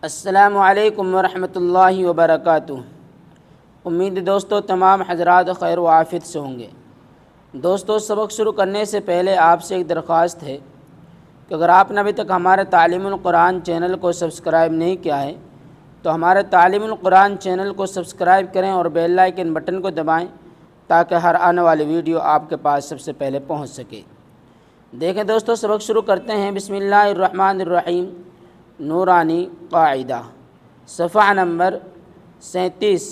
السلام علیکم ورحمۃ اللہ وبرکاتہ۔ امید دوستو تمام حضرات خیر و عافیت سے ہوں گے۔ دوستو سبق شروع کرنے سے پہلے آپ سے ایک درخواست ہے کہ اگر آپ نے ابھی تک ہمارے تعلیم القرآن چینل کو سبسکرائب نہیں کیا ہے تو ہمارے تعلیم القرآن چینل کو سبسکرائب کریں اور بیل آئکن بٹن کو دبائیں تاکہ ہر آنے والی ویڈیو آپ کے پاس سب سے پہلے پہنچ سکے۔ دیکھیں دوستو سبق شروع کرتے ہیں۔ بسم اللہ الرحمن الرحیم۔ نورانی قاعدہ صفحہ نمبر 37،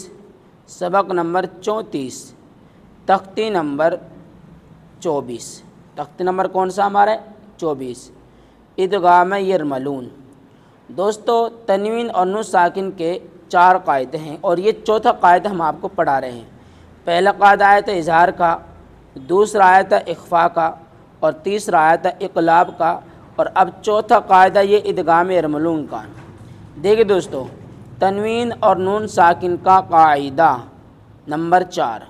سبق نمبر 34، تختی نمبر 24۔ تختی نمبر کون سا ہمارا ہے؟ 24۔ ادغام یرملون۔ دوستو تنوین اور نون ساکن کے 4 قاعدے ہیں اور یہ چوتھا قاعدہ ہم آپ کو پڑھا رہے ہیں۔ پہلا قاعدہ آیا تھا اظہار کا، دوسرا آیا تھا اخفاء کا، اور تیسرا آیا تھا اقلاب کا، اور اب چوتھا قاعدہ یہ ادغام یرملون کا۔ دیکھیں دوستو تنوین اور نون ساکن کا قاعدہ نمبر 4،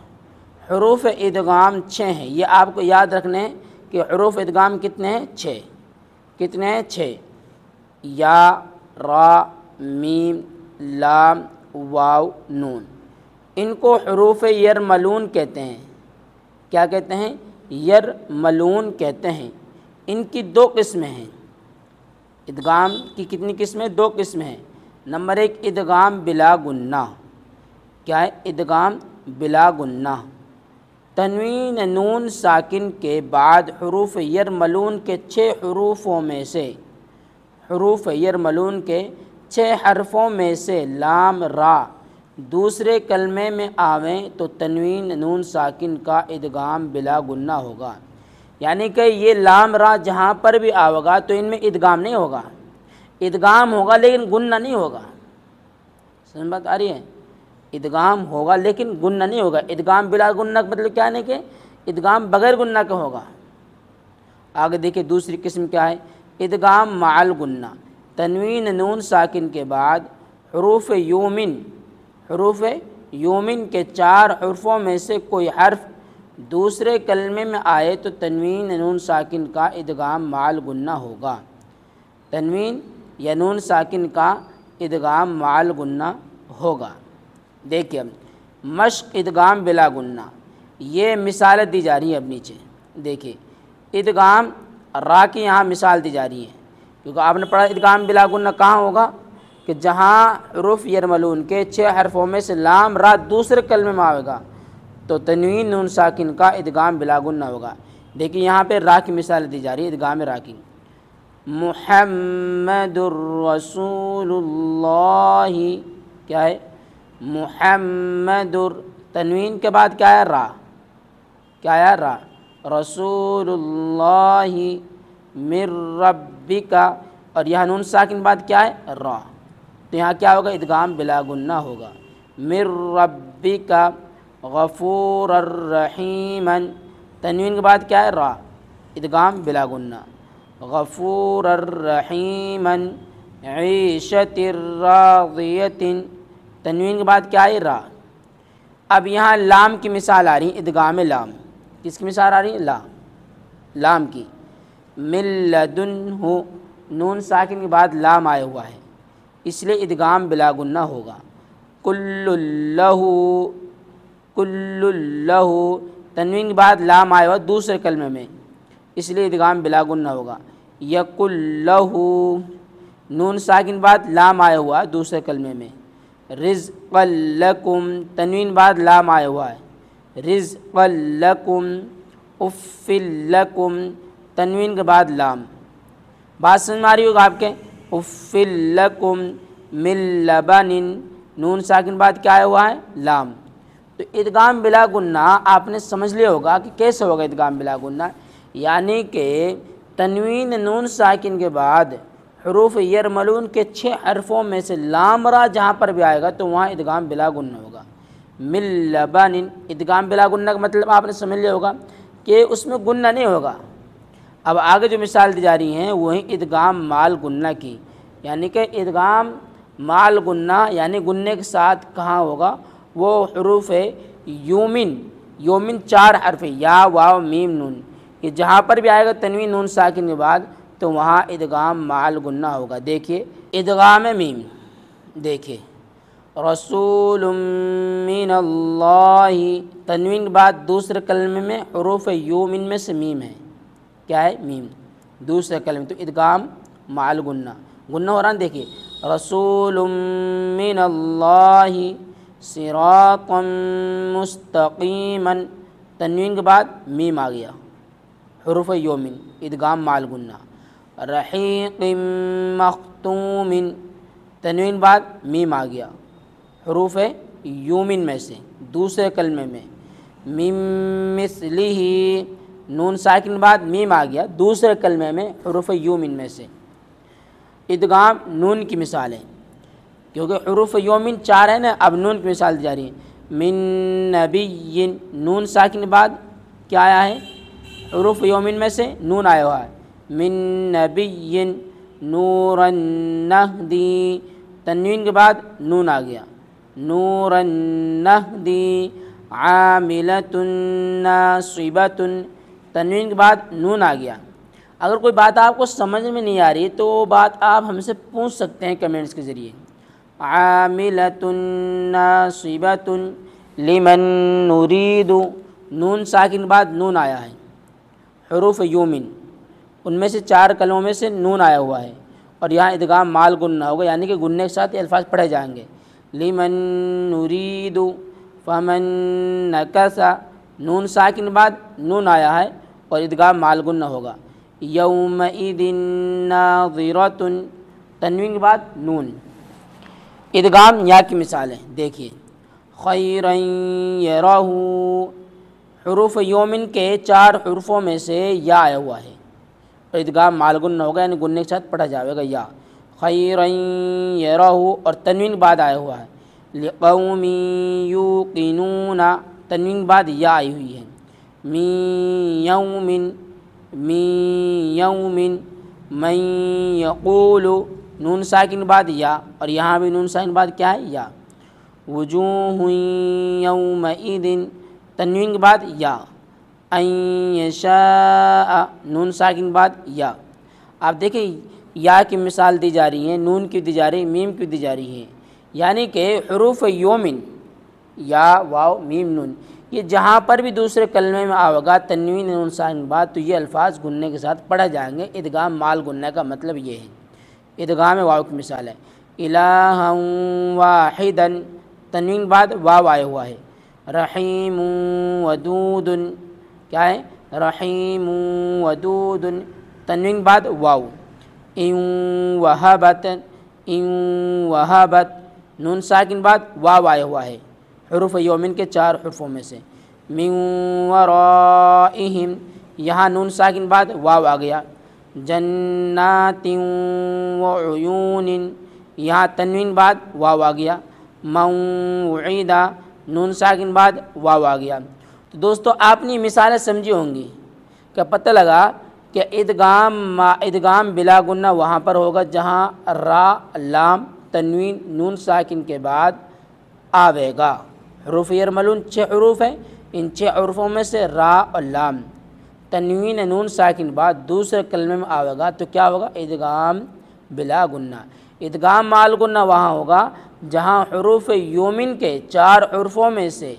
حروف ادغام 6 ہیں۔ یہ آپ کو یاد رکھنے ہیں کہ حروف ادغام کتنے ہیں؟ 6۔ کتنے ہیں؟ 6۔ یا، را، میم، لام، واو، نون۔ ان کو حروف یرملون کہتے ہیں۔ کیا کہتے ہیں؟ یرملون کہتے ہیں۔ ان کی 2 قسمیں ہیں۔ ادغام کی کتنی قسمیں؟ 2 قسمیں ہیں۔ نمبر 1 ادغام بلا گنہ۔ کیا ہے؟ ادغام بلا گنہ۔ تنوین نون ساکن کے بعد حروف یرملون کے 6 حروفوں میں سے حرفوں میں سے لام را دوسرے کلمے میں آویں تو تنوین نون ساکن کا ادغام بلا گنہ ہوگا۔ یعنی کہ یہ لام را جہاں پر بھی آوگا تو ان میں ادغام نہیں ہوگا، ادغام ہوگا لیکن گنہ نہیں ہوگا۔ سمجھ بات آ رہی ہے؟ ادغام ہوگا لیکن گنہ نہیں ہوگا۔ ادغام بلا گنہ مطلب کیا ہے کہ ادغام بغیر گنہ کا ہوگا۔ آگے دیکھیں دوسری قسم کیا ہے؟ ادغام مع الگنہ۔ تنوین نون ساکن کے بعد حروف یومن کے 4 حرفوں میں سے کوئی حرف دوسرے کلمے میں آئے تو تنوین نون ساکن کا ادغام مع الگنہ ہوگا۔ تنوین یا نون ساکن کا ادغام مع الگنہ ہوگا۔ دیکھیے مشق ادغام بلا گنہ، یہ مثالیں دی جا رہی ہیں اب نیچے۔ دیکھیے ادغام را کی یہاں مثال دی جا رہی ہے، کیونکہ آپ نے پڑھا ادغام بلا گنہ کہاں ہوگا کہ جہاں حروف یرملون کے 6 حرفوں میں سے لام را دوسرے کلمے میں آئے گا تو تنوین نون ساکن کا ادغام بلا گنہ ہوگا۔ دیکھیے یہاں پہ را کی مثال دی جا رہی ہے، ادغام را کی۔ محمد الرسول اللہ، کیا ہے؟ محمد تنوین کے بعد کیا ہے؟ را۔ کیا ہے؟ را۔ رسول اللہ من ربک، اور یہاں نون ساکن بعد کیا ہے؟ را، تو یہاں کیا ہوگا؟ ادغام بلا گنہ ہوگا۔ من ربک غفور الرحیم، تنوین کے بعد کیا ہے؟ را، ادغام بلا گنہ۔ غفور الرحیم عیشۃ راضیۃ، تنوین کے بعد کیا ہے؟ را۔ اب یہاں لام کی مثال آ رہی ہے، ادغام لام۔ کس کی مثال آ رہی ہے؟ لام کی۔ من لدنہ، نون ساکن کے بعد لام آیا ہوا ہے اس لیے ادغام بلا گنہ ہوگا۔ کل لہ، تنوین کے بعد لام آیا ہوا دوسرے کلمے میں اس لیے ادغام بلا گنہ ہوگا۔ یقل لہ، نون ساکن بعد لام آیا ہوا دوسرے کلمے میں۔ رزقا لکم، تنوین بعد لام آیا ہوا ہے، رزقا لکم۔ اف لکم، تنوین کے بعد لام۔ بات سمجھ میں آ رہی ہوگا آپ کے؟ اف لکم من لبن، نون ساکن بعد کیا آیا ہوا ہے؟ لام۔ تو ادغام بلا گنہ آپ نے سمجھ لیا ہوگا کہ کیسے ہوگا ادغام بلا گنہ، یعنی کہ تنوین نون ساکن کے بعد حروف یرملون کے 6 حرفوں میں سے لام را جہاں پر بھی آئے گا تو وہاں ادغام بلا گنہ ہوگا۔ من لبن، ادغام بلا گنہ کا مطلب آپ نے سمجھ لیا ہوگا کہ اس میں گنہ نہیں ہوگا۔ اب آگے جو مثال دی جا رہی ہیں وہی ادغام مال گنہ کی، یعنی کہ ادغام مال گنہ یعنی گنہ کے ساتھ کہاں ہوگا؟ وہ حروف یومن 4 حرف یا، واو، میم، نون، کہ جہاں پر بھی آئے گا تنوین نون ساکن کے بعد تو وہاں ادغام مع الگنہ ہوگا۔ دیکھیے ادغام میم، دیکھیے رسول من اللہ، تنوین کے بعد دوسرے کلمے میں حروف یومن میں سے میم ہے، کیا ہے؟ میم، دوسرے کلمے، تو ادغام مع الغنہ، غنہ ہو رہا ہے، دیکھیے رسول من اللہ صراطا مستقیما، تنوین کے بعد میم آ گیا، حروف یومن، ادغام مع الغنہ، رحیق مختوم، تنوین بعد میم آ گیا، حروف یومن میں سے دوسرے کلمے میں، مم مثلہ، نون ساکن بعد میم آ گیا دوسرے کلمے میں حروف یومن میں سے، ادغام نون کی مثال ہے، کیونکہ حروف یومن 4 ہے نا، اب نون کی مثال دی جا رہی ہے، من نبی، نون ساکن بعد کیا آیا ہے؟ حروف یومن میں سے نون آیا ہوا ہے، من نبی نورا نہدی، تنوین کے بعد نون آ گیا، نورا نہدی عاملۃ ناصبۃ، تنوین کے بعد نون آ گیا۔ اگر کوئی بات آپ کو سمجھ میں نہیں آ رہی تو وہ بات آپ ہم سے پوچھ سکتے ہیں کمنٹس کے ذریعے، عاملۃ ناصبۃ لمن نرید، نون ساکن بعد نون آیا ہے، حروف یومن، ان میں سے 4 کلموں میں سے نون آیا ہوا ہے، اور یہاں ادغام مع الغنہ ہوگا، یعنی کہ غنے کے ساتھ یہ الفاظ پڑھے جائیں گے، لمن نرید فمن نکث، نون ساکن بعد نون آیا ہے اور ادغام مع الغنہ ہوگا، یومئذ ناظرۃ، تنوین کے بعد نون، ادغام یا کی مثال ہے، دیکھیے خیرا یرہ، حروف یومن کے 4 حروفوں میں سے یا آیا ہوا ہے اور ادغام مع الغنہ ہوگا، یعنی غنے کے ساتھ پڑھا جائے گا یا، خیرا یرہ، اور تنوین بعد آیا ہوا ہے، لقوم یوقنون، تنوین بعد یا آئی ہوئی ہے، من یوم من یقول، نون ساکن بعد یا، اور یہاں بھی نون ساکن بعد کیا ہے؟ یا، وجوہ یومئذ، تنوین کے بعد یا، ان یشاء، نون ساکن بعد یا۔ آپ دیکھیں یا کی مثال دی جا رہی ہے، نون کی دی جا رہی ہے، میم کی دی جا رہی ہے، یعنی کہ حروف یومن یا واو میم نون، یہ جہاں پر بھی دوسرے کلمے میں آئے گا تنوین نون ساکن بعد تو یہ الفاظ غنے کے ساتھ پڑھے جائیں گے، ادغام مع الغنہ کا مطلب یہ ہے، ادغام واو کی مثال ہے، الہا واحدا، تنوین بعد واو آیا ہوا ہے، رحیم ودود، کیا ہے؟ رحیم ودود، تنوین بعد واو، ان وہبت، نون ساکن بعد واو آیا ہوا ہے، حروف یومن کے 4 حروفوں میں سے، من ورائہم، یہاں نون ساکن بعد واو آ گیا، جنات وعیون، یہاں تنوین بعد واو آ گیا، موعدہ، نون ساکن بعد واو آ گیا۔ تو دوستو آپ نے مثالیں سمجھی ہوں گی کہ پتہ لگا کہ ادغام بلا غنہ وہاں پر ہوگا جہاں را لام تنوین نون ساکن کے بعد آوے گا، حروف یرملون 6 حروف ہیں، ان 6 حروفوں میں سے را اور لام تنوین نون ساکن بعد دوسرے کلمے میں آوے گا تو کیا ہوگا؟ ادغام بلا غنہ۔ ادغام مع الغنہ وہاں ہوگا جہاں حروف یومن کے 4 حروفوں میں سے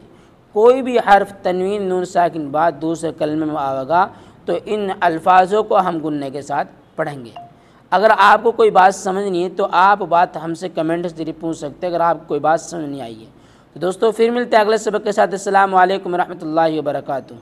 کوئی بھی حرف تنوین نون ساکن بعد دوسرے کلمے میں آوے گا تو ان الفاظوں کو ہم غنے کے ساتھ پڑھیں گے۔ اگر آپ کو کوئی بات سمجھ نہیں ہے تو آپ بات ہم سے کمنٹ سے ذریعے پوچھ سکتے ہیں اگر آپ کو کوئی بات سمجھ نہیں آئی ہے۔ تو دوستو پھر ملتے ہیں اگلے سبق کے ساتھ، السلام علیکم ورحمۃ اللہ وبرکاتہ۔